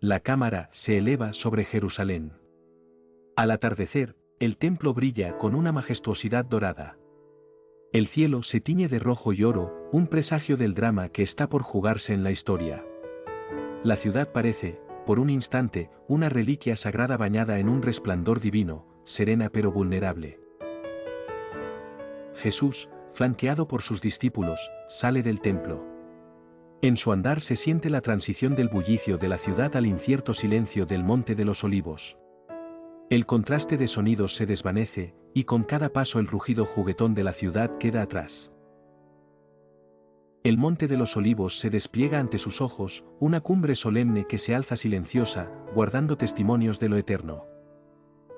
La cámara se eleva sobre Jerusalén. Al atardecer, el templo brilla con una majestuosidad dorada. El cielo se tiñe de rojo y oro, un presagio del drama que está por jugarse en la historia. La ciudad parece, por un instante, una reliquia sagrada bañada en un resplandor divino, serena pero vulnerable. Jesús, flanqueado por sus discípulos, sale del templo. En su andar se siente la transición del bullicio de la ciudad al incierto silencio del Monte de los Olivos. El contraste de sonidos se desvanece, y con cada paso el rugido juguetón de la ciudad queda atrás. El Monte de los Olivos se despliega ante sus ojos, una cumbre solemne que se alza silenciosa, guardando testimonios de lo eterno.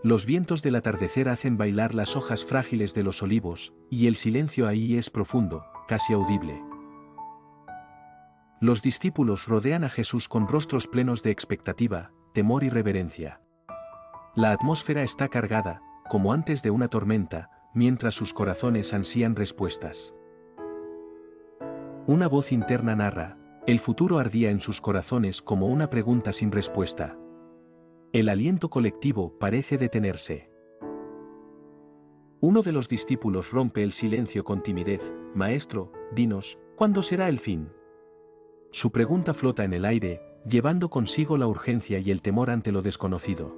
Los vientos del atardecer hacen bailar las hojas frágiles de los olivos, y el silencio ahí es profundo, casi audible. Los discípulos rodean a Jesús con rostros plenos de expectativa, temor y reverencia. La atmósfera está cargada, como antes de una tormenta, mientras sus corazones ansían respuestas. Una voz interna narra, el futuro ardía en sus corazones como una pregunta sin respuesta. El aliento colectivo parece detenerse. Uno de los discípulos rompe el silencio con timidez, Maestro, dinos, ¿cuándo será el fin? Su pregunta flota en el aire, llevando consigo la urgencia y el temor ante lo desconocido.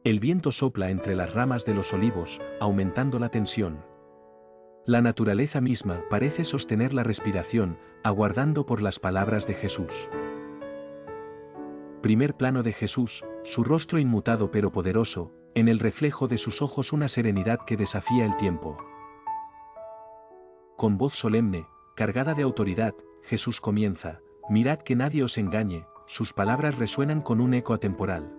El viento sopla entre las ramas de los olivos, aumentando la tensión. La naturaleza misma parece sostener la respiración, aguardando por las palabras de Jesús. Primer plano de Jesús, su rostro inmutado pero poderoso, en el reflejo de sus ojos una serenidad que desafía el tiempo. Con voz solemne, cargada de autoridad, Jesús comienza, mirad que nadie os engañe, sus palabras resuenan con un eco atemporal.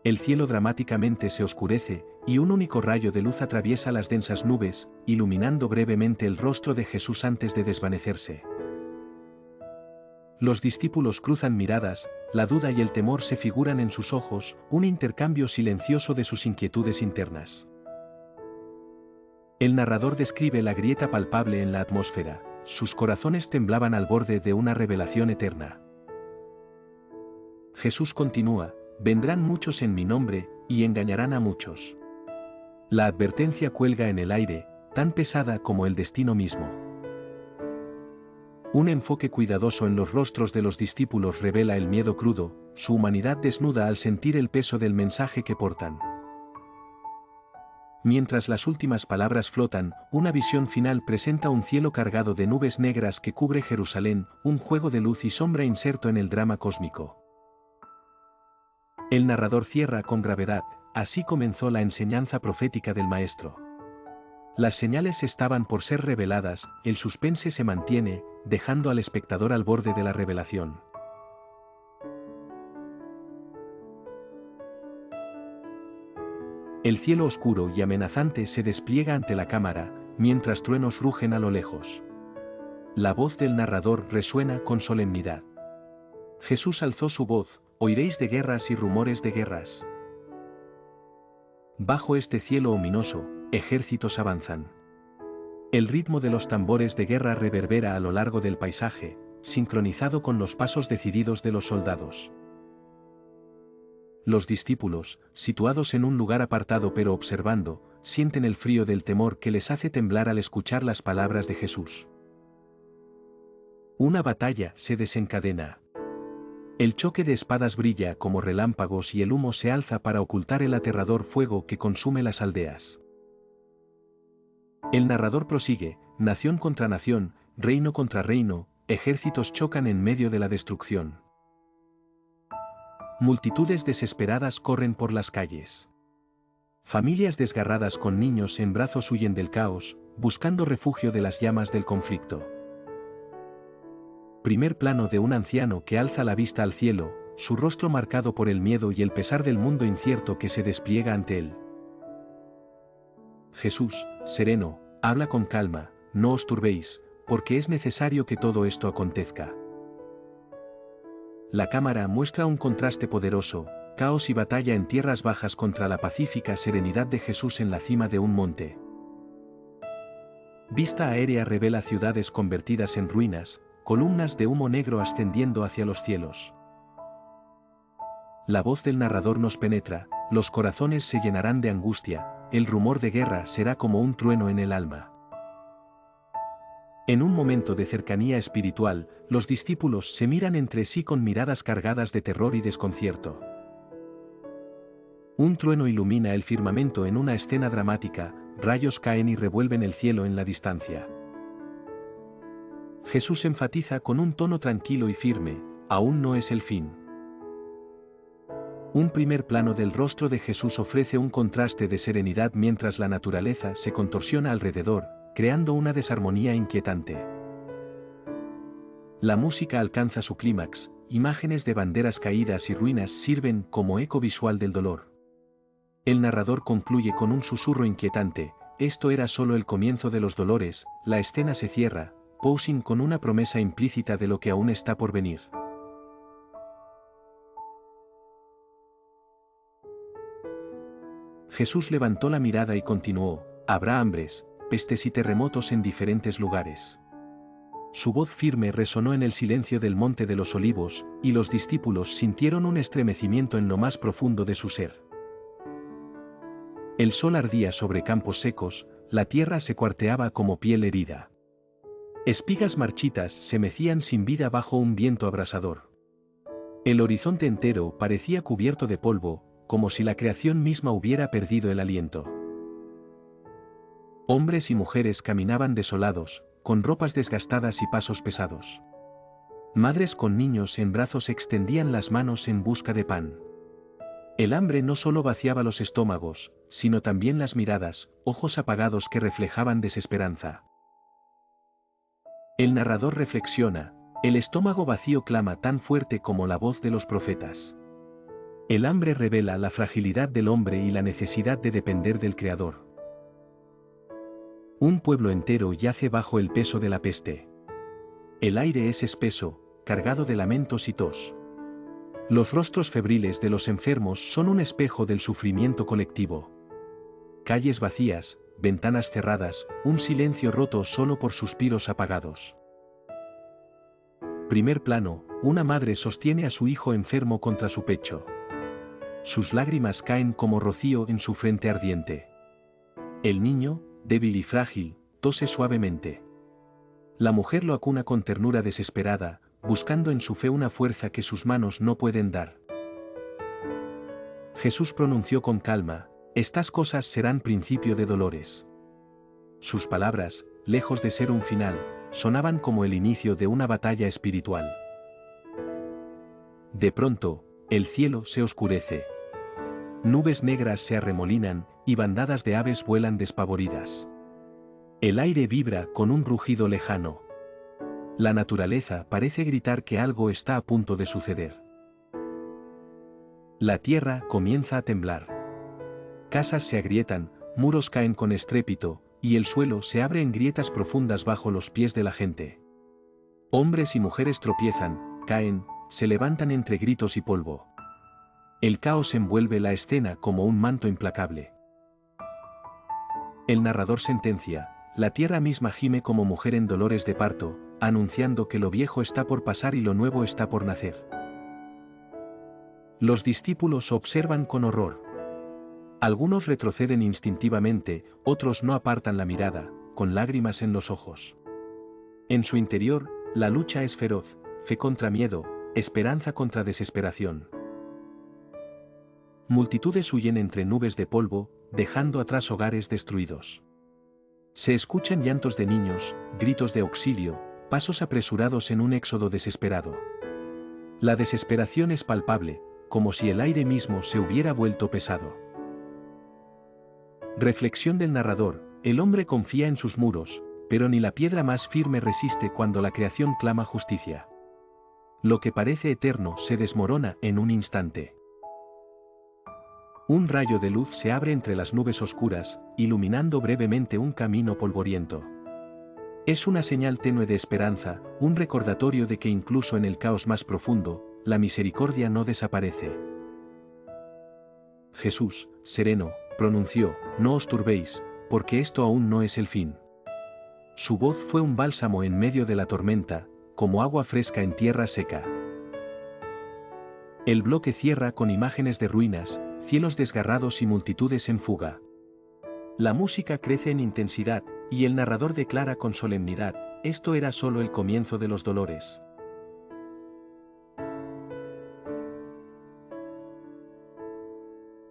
El cielo dramáticamente se oscurece, y un único rayo de luz atraviesa las densas nubes, iluminando brevemente el rostro de Jesús antes de desvanecerse. Los discípulos cruzan miradas, la duda y el temor se figuran en sus ojos, un intercambio silencioso de sus inquietudes internas. El narrador describe la grieta palpable en la atmósfera, sus corazones temblaban al borde de una revelación eterna. Jesús continúa, vendrán muchos en mi nombre, y engañarán a muchos. La advertencia cuelga en el aire, tan pesada como el destino mismo. Un enfoque cuidadoso en los rostros de los discípulos revela el miedo crudo, su humanidad desnuda al sentir el peso del mensaje que portan. Mientras las últimas palabras flotan, una visión final presenta un cielo cargado de nubes negras que cubre Jerusalén, un juego de luz y sombra inserto en el drama cósmico. El narrador cierra con gravedad, así comenzó la enseñanza profética del Maestro. Las señales estaban por ser reveladas, el suspense se mantiene, dejando al espectador al borde de la revelación. El cielo oscuro y amenazante se despliega ante la cámara, mientras truenos rugen a lo lejos. La voz del narrador resuena con solemnidad. Jesús alzó su voz, oiréis de guerras y rumores de guerras. Bajo este cielo ominoso, ejércitos avanzan. El ritmo de los tambores de guerra reverbera a lo largo del paisaje, sincronizado con los pasos decididos de los soldados. Los discípulos, situados en un lugar apartado pero observando, sienten el frío del temor que les hace temblar al escuchar las palabras de Jesús. Una batalla se desencadena. El choque de espadas brilla como relámpagos y el humo se alza para ocultar el aterrador fuego que consume las aldeas. El narrador prosigue, nación contra nación, reino contra reino, ejércitos chocan en medio de la destrucción. Multitudes desesperadas corren por las calles. Familias desgarradas con niños en brazos huyen del caos, buscando refugio de las llamas del conflicto. Primer plano de un anciano que alza la vista al cielo, su rostro marcado por el miedo y el pesar del mundo incierto que se despliega ante él. Jesús, sereno, habla con calma, no os turbéis, porque es necesario que todo esto acontezca. La cámara muestra un contraste poderoso, caos y batalla en tierras bajas contra la pacífica serenidad de Jesús en la cima de un monte. Vista aérea revela ciudades convertidas en ruinas, columnas de humo negro ascendiendo hacia los cielos. La voz del narrador nos penetra, los corazones se llenarán de angustia, el rumor de guerra será como un trueno en el alma. En un momento de cercanía espiritual, los discípulos se miran entre sí con miradas cargadas de terror y desconcierto. Un trueno ilumina el firmamento en una escena dramática, rayos caen y revuelven el cielo en la distancia. Jesús enfatiza con un tono tranquilo y firme, aún no es el fin. Un primer plano del rostro de Jesús ofrece un contraste de serenidad mientras la naturaleza se contorsiona alrededor, creando una desarmonía inquietante. La música alcanza su clímax, imágenes de banderas caídas y ruinas sirven como eco visual del dolor. El narrador concluye con un susurro inquietante, esto era solo el comienzo de los dolores, la escena se cierra, posing con una promesa implícita de lo que aún está por venir. Jesús levantó la mirada y continuó, habrá hambres, pestes y terremotos en diferentes lugares. Su voz firme resonó en el silencio del Monte de los Olivos, y los discípulos sintieron un estremecimiento en lo más profundo de su ser. El sol ardía sobre campos secos, la tierra se cuarteaba como piel herida. Espigas marchitas se mecían sin vida bajo un viento abrasador. El horizonte entero parecía cubierto de polvo, como si la creación misma hubiera perdido el aliento. Hombres y mujeres caminaban desolados, con ropas desgastadas y pasos pesados. Madres con niños en brazos extendían las manos en busca de pan. El hambre no solo vaciaba los estómagos, sino también las miradas, ojos apagados que reflejaban desesperanza. El narrador reflexiona, el estómago vacío clama tan fuerte como la voz de los profetas. El hambre revela la fragilidad del hombre y la necesidad de depender del Creador. Un pueblo entero yace bajo el peso de la peste. El aire es espeso, cargado de lamentos y tos. Los rostros febriles de los enfermos son un espejo del sufrimiento colectivo. Calles vacías, ventanas cerradas, un silencio roto solo por suspiros apagados. Primer plano, una madre sostiene a su hijo enfermo contra su pecho. Sus lágrimas caen como rocío en su frente ardiente. El niño, débil y frágil, tose suavemente. La mujer lo acuna con ternura desesperada, buscando en su fe una fuerza que sus manos no pueden dar. Jesús pronunció con calma, estas cosas serán principio de dolores. Sus palabras, lejos de ser un final, sonaban como el inicio de una batalla espiritual. De pronto, el cielo se oscurece. Nubes negras se arremolinan, y bandadas de aves vuelan despavoridas. El aire vibra con un rugido lejano. La naturaleza parece gritar que algo está a punto de suceder. La tierra comienza a temblar. Casas se agrietan, muros caen con estrépito, y el suelo se abre en grietas profundas bajo los pies de la gente. Hombres y mujeres tropiezan, caen, se levantan entre gritos y polvo. El caos envuelve la escena como un manto implacable. El narrador sentencia, la tierra misma gime como mujer en dolores de parto, anunciando que lo viejo está por pasar y lo nuevo está por nacer. Los discípulos observan con horror. Algunos retroceden instintivamente, otros no apartan la mirada, con lágrimas en los ojos. En su interior, la lucha es feroz, fe contra miedo, esperanza contra desesperación. Multitudes huyen entre nubes de polvo, dejando atrás hogares destruidos. Se escuchan llantos de niños, gritos de auxilio, pasos apresurados en un éxodo desesperado. La desesperación es palpable, como si el aire mismo se hubiera vuelto pesado. Reflexión del narrador, el hombre confía en sus muros, pero ni la piedra más firme resiste cuando la creación clama justicia. Lo que parece eterno se desmorona en un instante. Un rayo de luz se abre entre las nubes oscuras, iluminando brevemente un camino polvoriento. Es una señal tenue de esperanza, un recordatorio de que incluso en el caos más profundo, la misericordia no desaparece. Jesús, sereno, pronunció, no os turbéis, porque esto aún no es el fin. Su voz fue un bálsamo en medio de la tormenta, como agua fresca en tierra seca. El bloque cierra con imágenes de ruinas, cielos desgarrados y multitudes en fuga. La música crece en intensidad, y el narrador declara con solemnidad: esto era solo el comienzo de los dolores.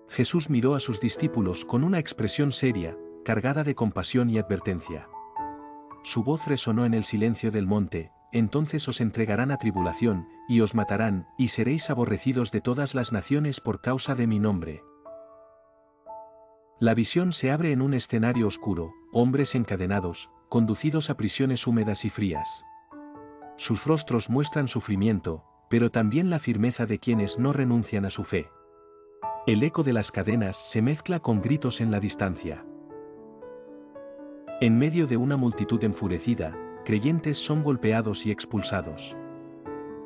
Jesús miró a sus discípulos con una expresión seria, cargada de compasión y advertencia. Su voz resonó en el silencio del monte: entonces os entregarán a tribulación, y os matarán, y seréis aborrecidos de todas las naciones por causa de mi nombre. La visión se abre en un escenario oscuro, hombres encadenados, conducidos a prisiones húmedas y frías. Sus rostros muestran sufrimiento, pero también la firmeza de quienes no renuncian a su fe. El eco de las cadenas se mezcla con gritos en la distancia. En medio de una multitud enfurecida, creyentes son golpeados y expulsados.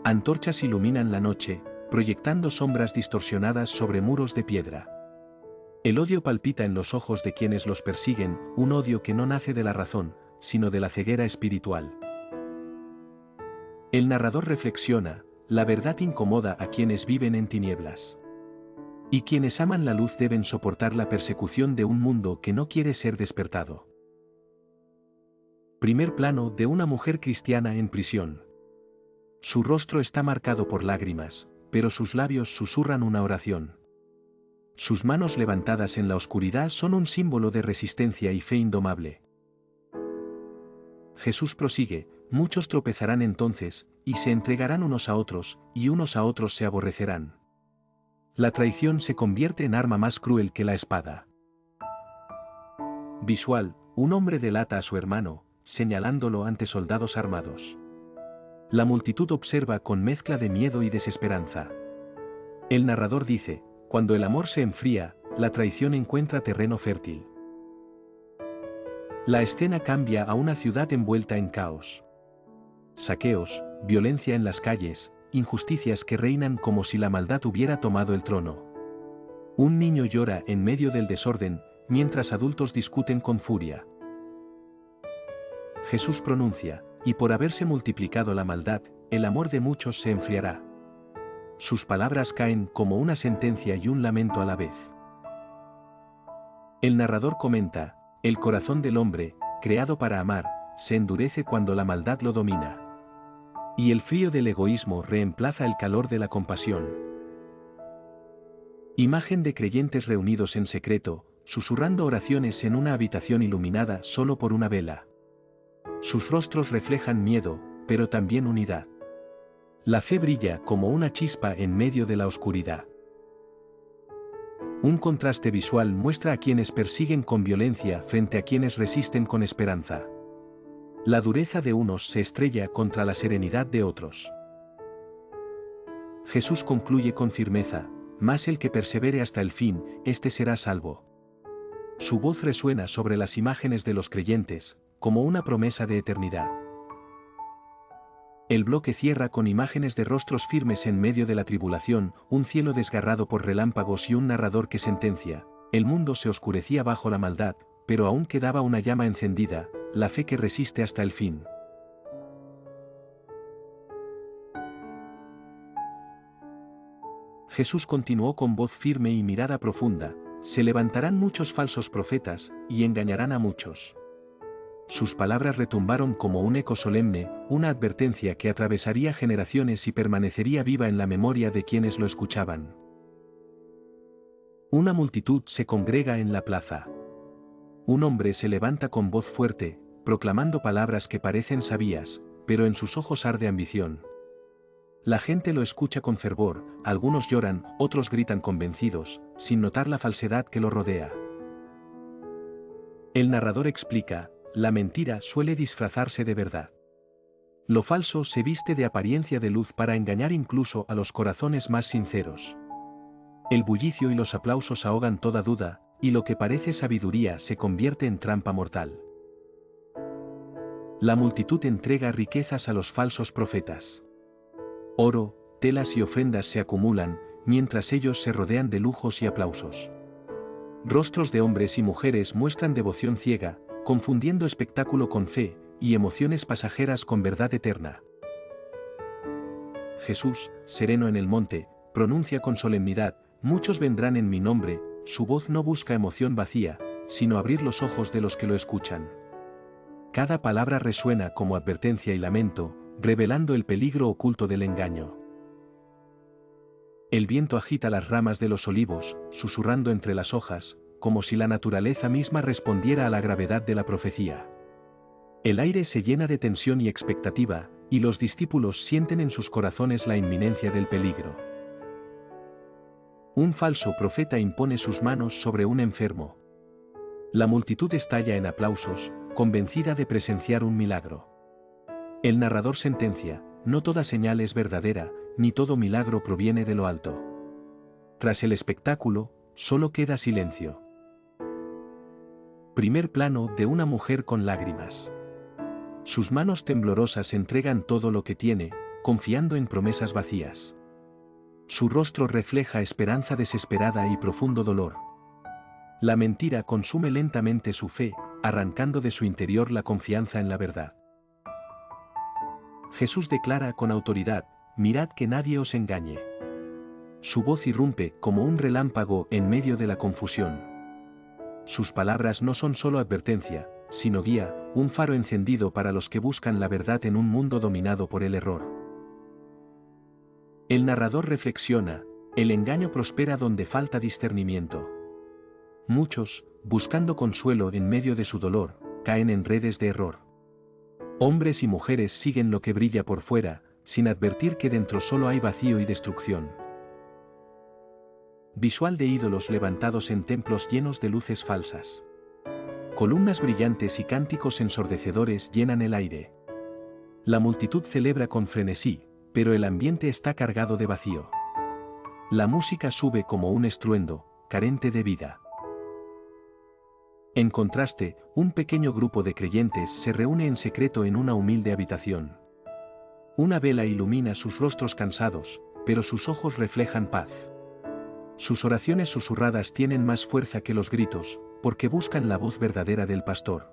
Antorchas iluminan la noche, proyectando sombras distorsionadas sobre muros de piedra. El odio palpita en los ojos de quienes los persiguen, un odio que no nace de la razón, sino de la ceguera espiritual. El narrador reflexiona: la verdad incomoda a quienes viven en tinieblas. Y quienes aman la luz deben soportar la persecución de un mundo que no quiere ser despertado. Primer plano de una mujer cristiana en prisión. Su rostro está marcado por lágrimas, pero sus labios susurran una oración. Sus manos levantadas en la oscuridad son un símbolo de resistencia y fe indomable. Jesús prosigue: muchos tropezarán entonces, y se entregarán unos a otros, y unos a otros se aborrecerán. La traición se convierte en arma más cruel que la espada. Visual: un hombre delata a su hermano, señalándolo ante soldados armados. La multitud observa con mezcla de miedo y desesperanza. El narrador dice: cuando el amor se enfría, la traición encuentra terreno fértil. La escena cambia a una ciudad envuelta en caos. Saqueos, violencia en las calles, injusticias que reinan como si la maldad hubiera tomado el trono. Un niño llora en medio del desorden, mientras adultos discuten con furia. Jesús pronuncia: y por haberse multiplicado la maldad, el amor de muchos se enfriará. Sus palabras caen como una sentencia y un lamento a la vez. El narrador comenta: el corazón del hombre, creado para amar, se endurece cuando la maldad lo domina. Y el frío del egoísmo reemplaza el calor de la compasión. Imagen de creyentes reunidos en secreto, susurrando oraciones en una habitación iluminada solo por una vela. Sus rostros reflejan miedo, pero también unidad. La fe brilla como una chispa en medio de la oscuridad. Un contraste visual muestra a quienes persiguen con violencia frente a quienes resisten con esperanza. La dureza de unos se estrella contra la serenidad de otros. Jesús concluye con firmeza: mas el que persevere hasta el fin, éste será salvo. Su voz resuena sobre las imágenes de los creyentes, como una promesa de eternidad. El bloque cierra con imágenes de rostros firmes en medio de la tribulación, un cielo desgarrado por relámpagos y un narrador que sentencia: el mundo se oscurecía bajo la maldad, pero aún quedaba una llama encendida, la fe que resiste hasta el fin. Jesús continuó con voz firme y mirada profunda: se levantarán muchos falsos profetas, y engañarán a muchos. Sus palabras retumbaron como un eco solemne, una advertencia que atravesaría generaciones y permanecería viva en la memoria de quienes lo escuchaban. Una multitud se congrega en la plaza. Un hombre se levanta con voz fuerte, proclamando palabras que parecen sabias, pero en sus ojos arde ambición. La gente lo escucha con fervor, algunos lloran, otros gritan convencidos, sin notar la falsedad que lo rodea. El narrador explica: la mentira suele disfrazarse de verdad. Lo falso se viste de apariencia de luz para engañar incluso a los corazones más sinceros. El bullicio y los aplausos ahogan toda duda, y lo que parece sabiduría se convierte en trampa mortal. La multitud entrega riquezas a los falsos profetas. Oro, telas y ofrendas se acumulan, mientras ellos se rodean de lujos y aplausos. Rostros de hombres y mujeres muestran devoción ciega, confundiendo espectáculo con fe, y emociones pasajeras con verdad eterna. Jesús, sereno en el monte, pronuncia con solemnidad: muchos vendrán en mi nombre. Su voz no busca emoción vacía, sino abrir los ojos de los que lo escuchan. Cada palabra resuena como advertencia y lamento, revelando el peligro oculto del engaño. El viento agita las ramas de los olivos, susurrando entre las hojas, como si la naturaleza misma respondiera a la gravedad de la profecía. El aire se llena de tensión y expectativa, y los discípulos sienten en sus corazones la inminencia del peligro. Un falso profeta impone sus manos sobre un enfermo. La multitud estalla en aplausos, convencida de presenciar un milagro. El narrador sentencia: no toda señal es verdadera, ni todo milagro proviene de lo alto. Tras el espectáculo, solo queda silencio. Primer plano de una mujer con lágrimas. Sus manos temblorosas entregan todo lo que tiene, confiando en promesas vacías. Su rostro refleja esperanza desesperada y profundo dolor. La mentira consume lentamente su fe, arrancando de su interior la confianza en la verdad. Jesús declara con autoridad: mirad que nadie os engañe. Su voz irrumpe como un relámpago en medio de la confusión. Sus palabras no son solo advertencia, sino guía, un faro encendido para los que buscan la verdad en un mundo dominado por el error. El narrador reflexiona: el engaño prospera donde falta discernimiento. Muchos, buscando consuelo en medio de su dolor, caen en redes de error. Hombres y mujeres siguen lo que brilla por fuera, sin advertir que dentro solo hay vacío y destrucción. Visual de ídolos levantados en templos llenos de luces falsas. Columnas brillantes y cánticos ensordecedores llenan el aire. La multitud celebra con frenesí, pero el ambiente está cargado de vacío. La música sube como un estruendo, carente de vida. En contraste, un pequeño grupo de creyentes se reúne en secreto en una humilde habitación. Una vela ilumina sus rostros cansados, pero sus ojos reflejan paz. Sus oraciones susurradas tienen más fuerza que los gritos, porque buscan la voz verdadera del pastor.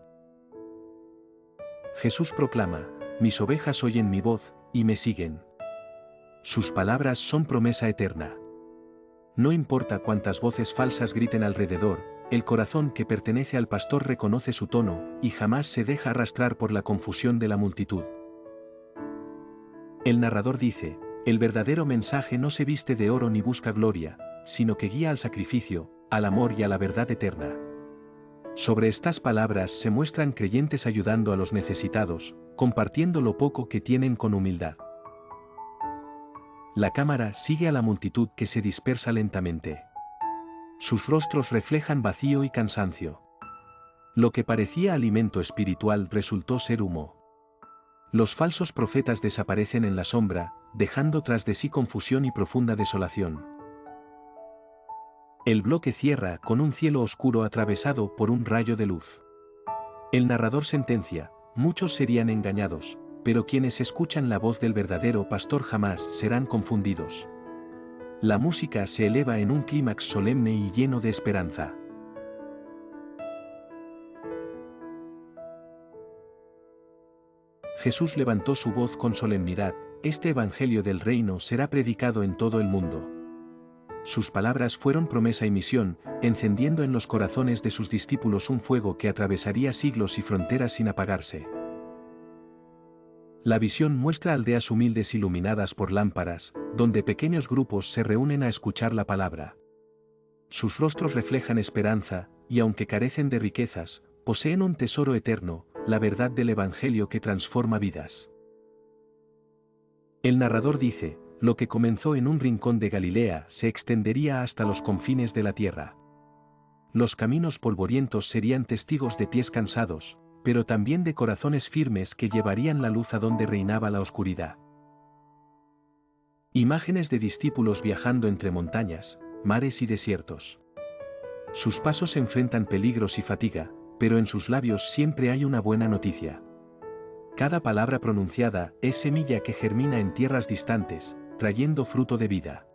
Jesús proclama: mis ovejas oyen mi voz, y me siguen. Sus palabras son promesa eterna. No importa cuántas voces falsas griten alrededor, el corazón que pertenece al pastor reconoce su tono, y jamás se deja arrastrar por la confusión de la multitud. El narrador dice: el verdadero mensaje no se viste de oro ni busca gloria, sino que guía al sacrificio, al amor y a la verdad eterna. Sobre estas palabras se muestran creyentes ayudando a los necesitados, compartiendo lo poco que tienen con humildad. La cámara sigue a la multitud que se dispersa lentamente. Sus rostros reflejan vacío y cansancio. Lo que parecía alimento espiritual resultó ser humo. Los falsos profetas desaparecen en la sombra, dejando tras de sí confusión y profunda desolación. El bloque cierra con un cielo oscuro atravesado por un rayo de luz. El narrador sentencia: muchos serían engañados, pero quienes escuchan la voz del verdadero pastor jamás serán confundidos. La música se eleva en un clímax solemne y lleno de esperanza. Jesús levantó su voz con solemnidad: este evangelio del reino será predicado en todo el mundo. Sus palabras fueron promesa y misión, encendiendo en los corazones de sus discípulos un fuego que atravesaría siglos y fronteras sin apagarse. La visión muestra aldeas humildes iluminadas por lámparas, donde pequeños grupos se reúnen a escuchar la palabra. Sus rostros reflejan esperanza, y aunque carecen de riquezas, poseen un tesoro eterno, la verdad del Evangelio que transforma vidas. El narrador dice: lo que comenzó en un rincón de Galilea se extendería hasta los confines de la tierra. Los caminos polvorientos serían testigos de pies cansados, pero también de corazones firmes que llevarían la luz a donde reinaba la oscuridad. Imágenes de discípulos viajando entre montañas, mares y desiertos. Sus pasos enfrentan peligros y fatiga, pero en sus labios siempre hay una buena noticia. Cada palabra pronunciada es semilla que germina en tierras distantes, trayendo fruto de vida.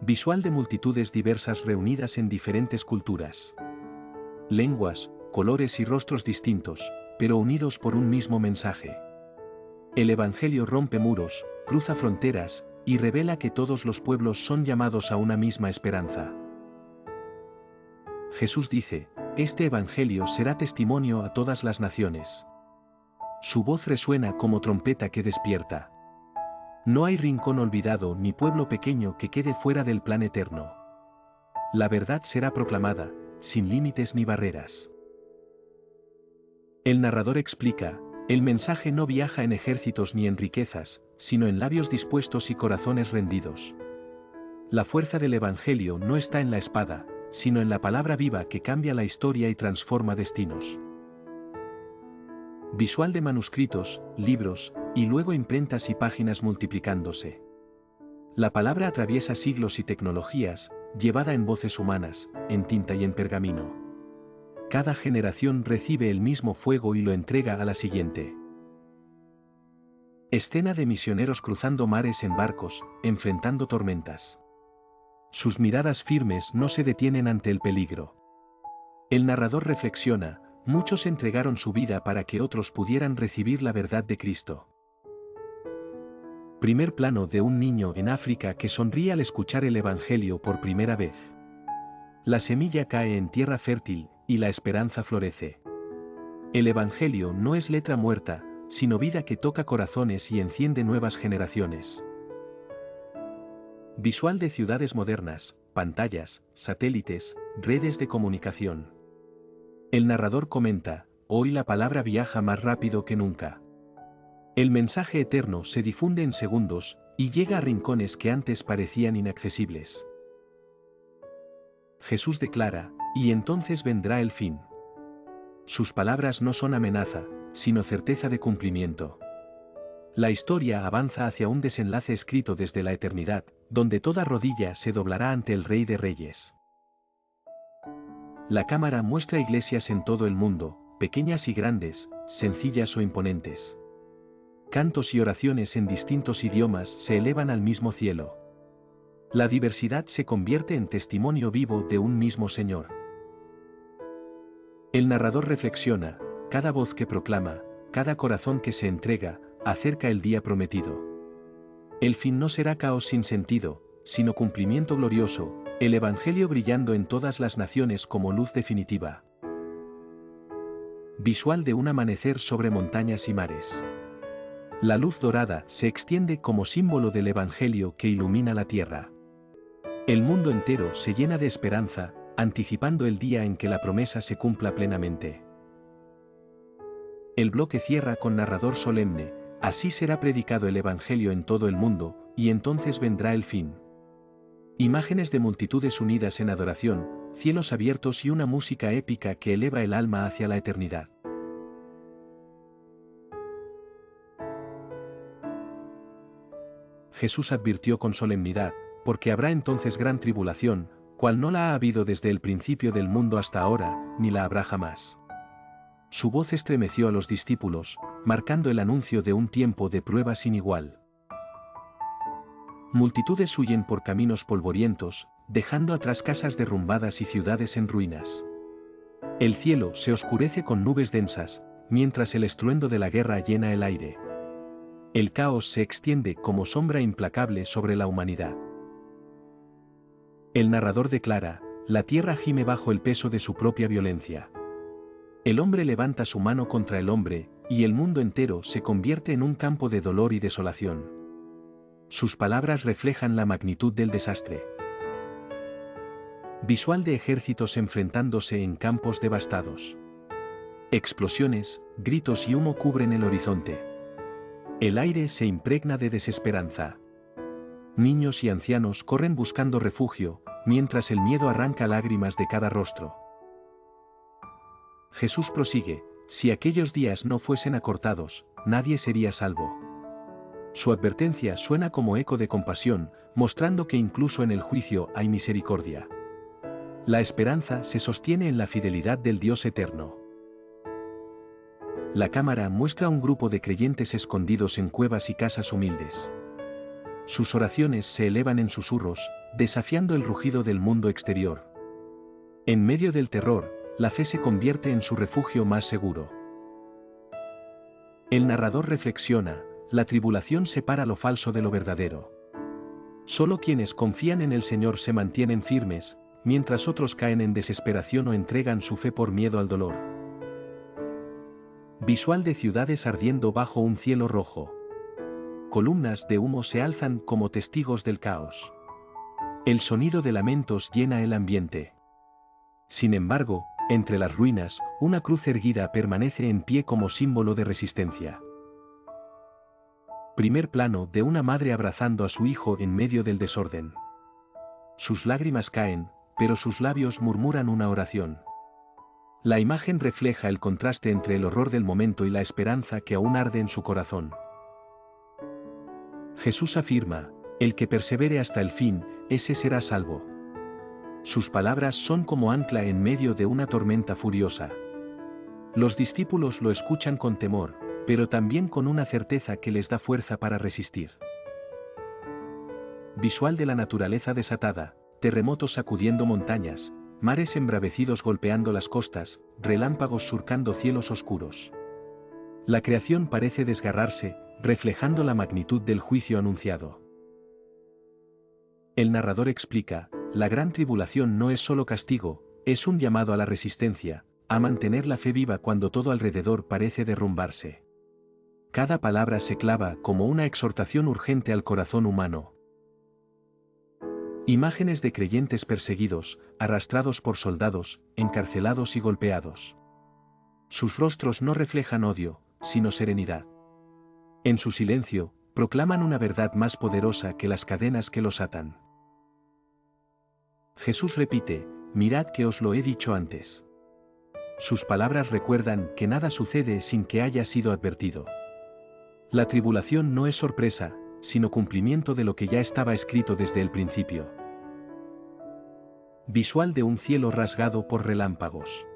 Visual de multitudes diversas reunidas en diferentes culturas. Lenguas, colores y rostros distintos, pero unidos por un mismo mensaje. El Evangelio rompe muros, cruza fronteras, y revela que todos los pueblos son llamados a una misma esperanza. Jesús dice, este Evangelio será testimonio a todas las naciones. Su voz resuena como trompeta que despierta. No hay rincón olvidado ni pueblo pequeño que quede fuera del plan eterno. La verdad será proclamada, sin límites ni barreras. El narrador explica, el mensaje no viaja en ejércitos ni en riquezas, sino en labios dispuestos y corazones rendidos. La fuerza del Evangelio no está en la espada, sino en la palabra viva que cambia la historia y transforma destinos. Visual de manuscritos, libros, y luego imprentas y páginas multiplicándose. La palabra atraviesa siglos y tecnologías, llevada en voces humanas, en tinta y en pergamino. Cada generación recibe el mismo fuego y lo entrega a la siguiente. Escena de misioneros cruzando mares en barcos, enfrentando tormentas. Sus miradas firmes no se detienen ante el peligro. El narrador reflexiona, muchos entregaron su vida para que otros pudieran recibir la verdad de Cristo. Primer plano de un niño en África que sonríe al escuchar el Evangelio por primera vez. La semilla cae en tierra fértil, y la esperanza florece. El Evangelio no es letra muerta, sino vida que toca corazones y enciende nuevas generaciones. Visual de ciudades modernas, pantallas, satélites, redes de comunicación. El narrador comenta, hoy la palabra viaja más rápido que nunca. El mensaje eterno se difunde en segundos, y llega a rincones que antes parecían inaccesibles. Jesús declara, y entonces vendrá el fin. Sus palabras no son amenaza, sino certeza de cumplimiento. La historia avanza hacia un desenlace escrito desde la eternidad, donde toda rodilla se doblará ante el Rey de Reyes. La cámara muestra iglesias en todo el mundo, pequeñas y grandes, sencillas o imponentes. Cantos y oraciones en distintos idiomas se elevan al mismo cielo. La diversidad se convierte en testimonio vivo de un mismo Señor. El narrador reflexiona, cada voz que proclama, cada corazón que se entrega, acerca el día prometido. El fin no será caos sin sentido, sino cumplimiento glorioso, el Evangelio brillando en todas las naciones como luz definitiva. Visual de un amanecer sobre montañas y mares. La luz dorada se extiende como símbolo del Evangelio que ilumina la tierra. El mundo entero se llena de esperanza, anticipando el día en que la promesa se cumpla plenamente. El bloque cierra con narrador solemne, así será predicado el Evangelio en todo el mundo, y entonces vendrá el fin. Imágenes de multitudes unidas en adoración, cielos abiertos y una música épica que eleva el alma hacia la eternidad. Jesús advirtió con solemnidad, porque habrá entonces gran tribulación, cual no la ha habido desde el principio del mundo hasta ahora, ni la habrá jamás. Su voz estremeció a los discípulos, marcando el anuncio de un tiempo de prueba sin igual. Multitudes huyen por caminos polvorientos, dejando atrás casas derrumbadas y ciudades en ruinas. El cielo se oscurece con nubes densas, mientras el estruendo de la guerra llena el aire. El caos se extiende como sombra implacable sobre la humanidad. El narrador declara, la tierra gime bajo el peso de su propia violencia. El hombre levanta su mano contra el hombre, y el mundo entero se convierte en un campo de dolor y desolación. Sus palabras reflejan la magnitud del desastre. Visual de ejércitos enfrentándose en campos devastados. Explosiones, gritos y humo cubren el horizonte. El aire se impregna de desesperanza. Niños y ancianos corren buscando refugio, mientras el miedo arranca lágrimas de cada rostro. Jesús prosigue, si aquellos días no fuesen acortados, nadie sería salvo. Su advertencia suena como eco de compasión, mostrando que incluso en el juicio hay misericordia. La esperanza se sostiene en la fidelidad del Dios eterno. La cámara muestra a un grupo de creyentes escondidos en cuevas y casas humildes. Sus oraciones se elevan en susurros, desafiando el rugido del mundo exterior. En medio del terror, la fe se convierte en su refugio más seguro. El narrador reflexiona, la tribulación separa lo falso de lo verdadero. Solo quienes confían en el Señor se mantienen firmes, mientras otros caen en desesperación o entregan su fe por miedo al dolor. Visual de ciudades ardiendo bajo un cielo rojo. Columnas de humo se alzan como testigos del caos. El sonido de lamentos llena el ambiente. Sin embargo, entre las ruinas, una cruz erguida permanece en pie como símbolo de resistencia. Primer plano de una madre abrazando a su hijo en medio del desorden. Sus lágrimas caen, pero sus labios murmuran una oración. La imagen refleja el contraste entre el horror del momento y la esperanza que aún arde en su corazón. Jesús afirma, el que persevere hasta el fin, ese será salvo. Sus palabras son como ancla en medio de una tormenta furiosa. Los discípulos lo escuchan con temor, pero también con una certeza que les da fuerza para resistir. Visual de la naturaleza desatada, terremotos sacudiendo montañas, mares embravecidos golpeando las costas, relámpagos surcando cielos oscuros. La creación parece desgarrarse, reflejando la magnitud del juicio anunciado. El narrador explica, la gran tribulación no es solo castigo, es un llamado a la resistencia, a mantener la fe viva cuando todo alrededor parece derrumbarse. Cada palabra se clava como una exhortación urgente al corazón humano. Imágenes de creyentes perseguidos, arrastrados por soldados, encarcelados y golpeados. Sus rostros no reflejan odio, sino serenidad. En su silencio, proclaman una verdad más poderosa que las cadenas que los atan. Jesús repite, mirad que os lo he dicho antes. Sus palabras recuerdan que nada sucede sin que haya sido advertido. La tribulación no es sorpresa, sino cumplimiento de lo que ya estaba escrito desde el principio. Visual de un cielo rasgado por relámpagos.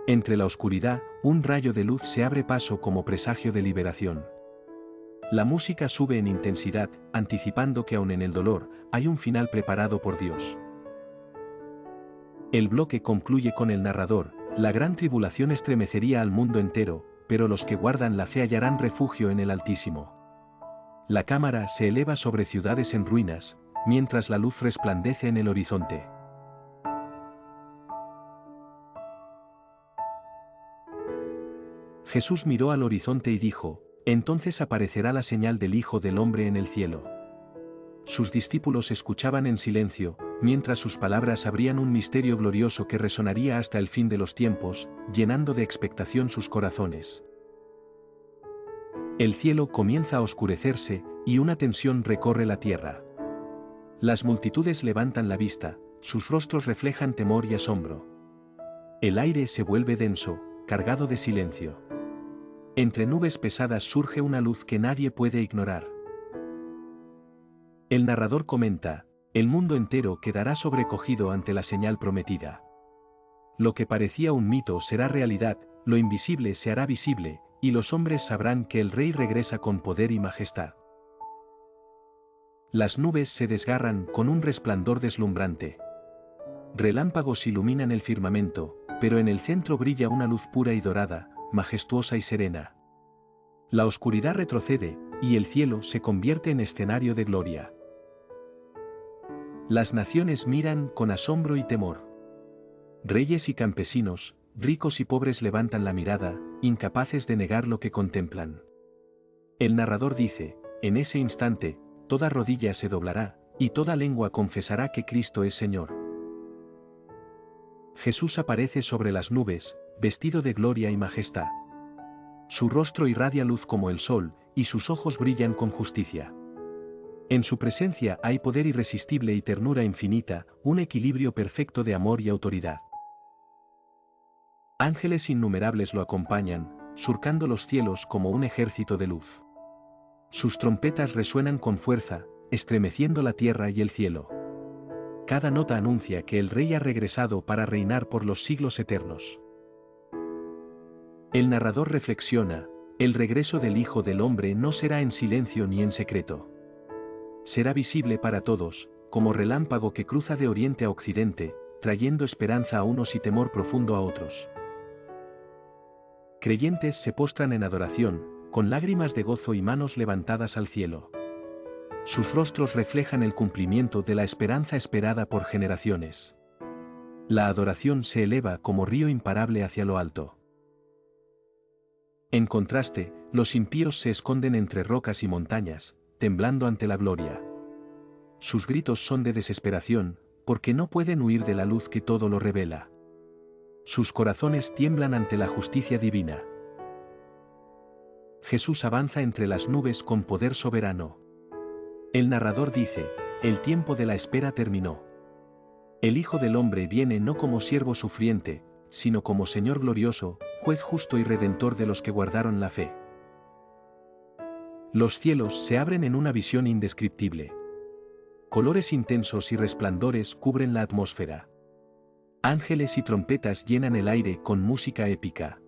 Entre la oscuridad, un rayo de luz se abre paso como presagio de liberación. La música sube en intensidad, anticipando que aun en el dolor, hay un final preparado por Dios. El bloque concluye con el narrador, la gran tribulación estremecería al mundo entero, pero los que guardan la fe hallarán refugio en el Altísimo. La cámara se eleva sobre ciudades en ruinas, mientras la luz resplandece en el horizonte. Jesús miró al horizonte y dijo, entonces aparecerá la señal del Hijo del Hombre en el cielo. Sus discípulos escuchaban en silencio, mientras sus palabras abrían un misterio glorioso que resonaría hasta el fin de los tiempos, llenando de expectación sus corazones. El cielo comienza a oscurecerse, y una tensión recorre la tierra. Las multitudes levantan la vista, sus rostros reflejan temor y asombro. El aire se vuelve denso, cargado de silencio. Entre nubes pesadas surge una luz que nadie puede ignorar. El narrador comenta, el mundo entero quedará sobrecogido ante la señal prometida. Lo que parecía un mito será realidad, lo invisible se hará visible, y los hombres sabrán que el Rey regresa con poder y majestad. Las nubes se desgarran con un resplandor deslumbrante. Relámpagos iluminan el firmamento, pero en el centro brilla una luz pura y dorada, majestuosa y serena. La oscuridad retrocede, y el cielo se convierte en escenario de gloria. Las naciones miran con asombro y temor. Reyes y campesinos, ricos y pobres levantan la mirada, incapaces de negar lo que contemplan. El narrador dice, en ese instante, toda rodilla se doblará, y toda lengua confesará que Cristo es Señor. Jesús aparece sobre las nubes, vestido de gloria y majestad. Su rostro irradia luz como el sol, y sus ojos brillan con justicia. En su presencia hay poder irresistible y ternura infinita, un equilibrio perfecto de amor y autoridad. Ángeles innumerables lo acompañan, surcando los cielos como un ejército de luz. Sus trompetas resuenan con fuerza, estremeciendo la tierra y el cielo. Cada nota anuncia que el Rey ha regresado para reinar por los siglos eternos. El narrador reflexiona, el regreso del Hijo del Hombre no será en silencio ni en secreto. Será visible para todos, como relámpago que cruza de oriente a occidente, trayendo esperanza a unos y temor profundo a otros. Creyentes se postran en adoración, con lágrimas de gozo y manos levantadas al cielo. Sus rostros reflejan el cumplimiento de la esperanza esperada por generaciones. La adoración se eleva como río imparable hacia lo alto. En contraste, los impíos se esconden entre rocas y montañas, temblando ante la gloria. Sus gritos son de desesperación, porque no pueden huir de la luz que todo lo revela. Sus corazones tiemblan ante la justicia divina. Jesús avanza entre las nubes con poder soberano. El narrador dice, el tiempo de la espera terminó. El Hijo del Hombre viene no como siervo sufriente, sino como Señor glorioso, juez justo y redentor de los que guardaron la fe. Los cielos se abren en una visión indescriptible. Colores intensos y resplandores cubren la atmósfera. Ángeles y trompetas llenan el aire con música épica.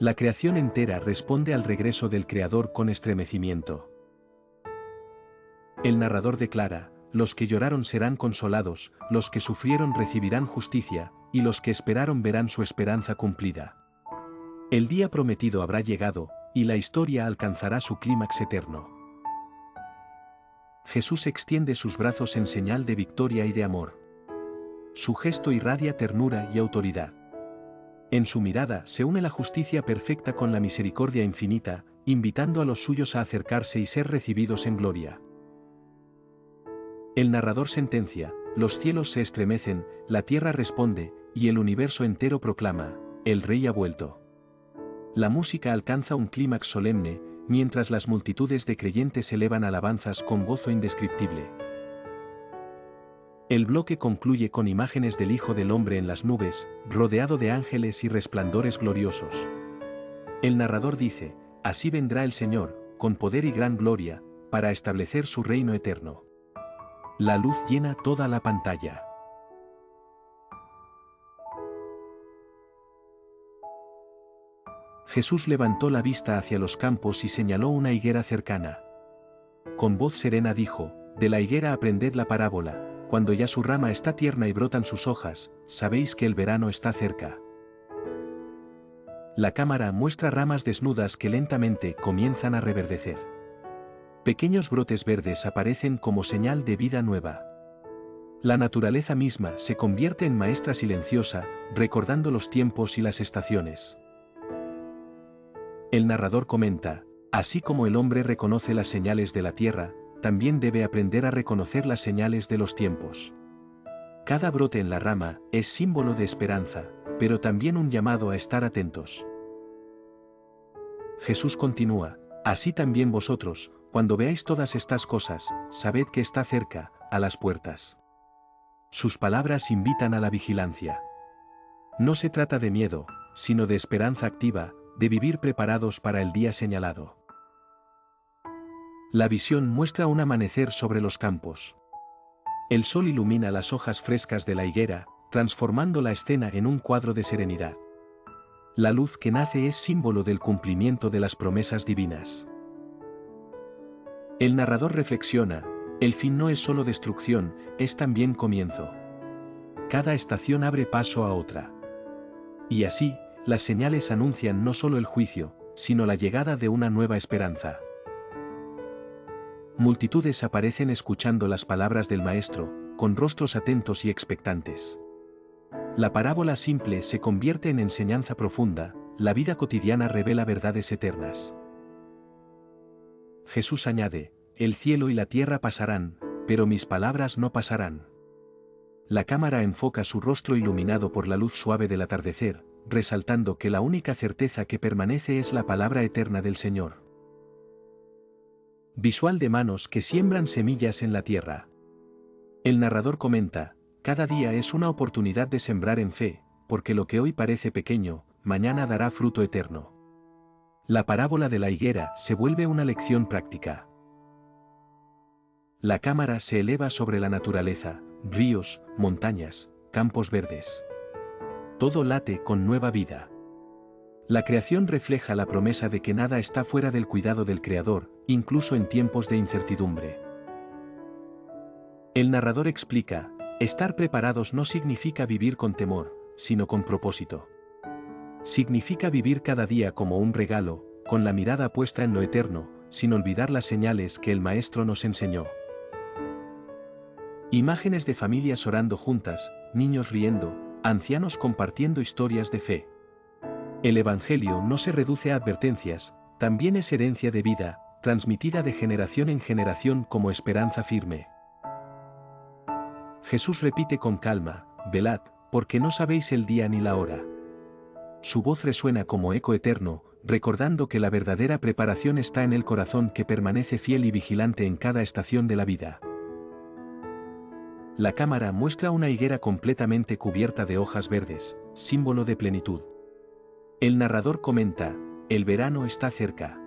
La creación entera responde al regreso del Creador con estremecimiento. El narrador declara, los que lloraron serán consolados, los que sufrieron recibirán justicia, y los que esperaron verán su esperanza cumplida. El día prometido habrá llegado, y la historia alcanzará su clímax eterno. Jesús extiende sus brazos en señal de victoria y de amor. Su gesto irradia ternura y autoridad. En su mirada se une la justicia perfecta con la misericordia infinita, invitando a los suyos a acercarse y ser recibidos en gloria. El narrador sentencia, los cielos se estremecen, la tierra responde, y el universo entero proclama, el Rey ha vuelto. La música alcanza un clímax solemne, mientras las multitudes de creyentes elevan alabanzas con gozo indescriptible. El bloque concluye con imágenes del Hijo del Hombre en las nubes, rodeado de ángeles y resplandores gloriosos. El narrador dice, así vendrá el Señor, con poder y gran gloria, para establecer su reino eterno. La luz llena toda la pantalla. Jesús levantó la vista hacia los campos y señaló una higuera cercana. Con voz serena dijo, de la higuera aprended la parábola. Cuando ya su rama está tierna y brotan sus hojas, sabéis que el verano está cerca. La cámara muestra ramas desnudas que lentamente comienzan a reverdecer. Pequeños brotes verdes aparecen como señal de vida nueva. La naturaleza misma se convierte en maestra silenciosa, recordando los tiempos y las estaciones. El narrador comenta, así como el hombre reconoce las señales de la tierra, también debe aprender a reconocer las señales de los tiempos. Cada brote en la rama es símbolo de esperanza, pero también un llamado a estar atentos. Jesús continúa, así también vosotros, cuando veáis todas estas cosas, sabed que está cerca, a las puertas. Sus palabras invitan a la vigilancia. No se trata de miedo, sino de esperanza activa, de vivir preparados para el día señalado. La visión muestra un amanecer sobre los campos. El sol ilumina las hojas frescas de la higuera, transformando la escena en un cuadro de serenidad. La luz que nace es símbolo del cumplimiento de las promesas divinas. El narrador reflexiona, el fin no es solo destrucción, es también comienzo. Cada estación abre paso a otra. Y así, las señales anuncian no solo el juicio, sino la llegada de una nueva esperanza. Multitudes aparecen escuchando las palabras del Maestro, con rostros atentos y expectantes. La parábola simple se convierte en enseñanza profunda, la vida cotidiana revela verdades eternas. Jesús añade, el cielo y la tierra pasarán, pero mis palabras no pasarán. La cámara enfoca su rostro iluminado por la luz suave del atardecer, resaltando que la única certeza que permanece es la palabra eterna del Señor. Visual de manos que siembran semillas en la tierra. El narrador comenta, cada día es una oportunidad de sembrar en fe, porque lo que hoy parece pequeño, mañana dará fruto eterno. La parábola de la higuera se vuelve una lección práctica. La cámara se eleva sobre la naturaleza, ríos, montañas, campos verdes. Todo late con nueva vida. La creación refleja la promesa de que nada está fuera del cuidado del Creador, incluso en tiempos de incertidumbre. El narrador explica, estar preparados no significa vivir con temor, sino con propósito. Significa vivir cada día como un regalo, con la mirada puesta en lo eterno, sin olvidar las señales que el Maestro nos enseñó. Imágenes de familias orando juntas, niños riendo, ancianos compartiendo historias de fe. El Evangelio no se reduce a advertencias, también es herencia de vida, transmitida de generación en generación como esperanza firme. Jesús repite con calma, velad, porque no sabéis el día ni la hora. Su voz resuena como eco eterno, recordando que la verdadera preparación está en el corazón que permanece fiel y vigilante en cada estación de la vida. La cámara muestra una higuera completamente cubierta de hojas verdes, símbolo de plenitud. El narrador comenta, el verano está cerca.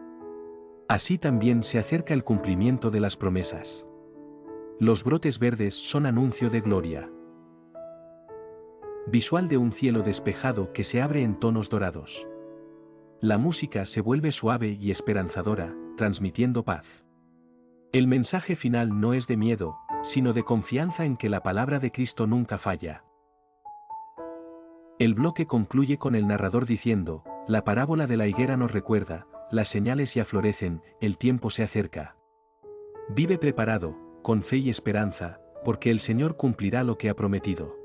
Así también se acerca el cumplimiento de las promesas. Los brotes verdes son anuncio de gloria. Visual de un cielo despejado que se abre en tonos dorados. La música se vuelve suave y esperanzadora, transmitiendo paz. El mensaje final no es de miedo, sino de confianza en que la palabra de Cristo nunca falla. El bloque concluye con el narrador diciendo, la parábola de la higuera nos recuerda, las señales ya florecen, el tiempo se acerca. Vive preparado, con fe y esperanza, porque el Señor cumplirá lo que ha prometido.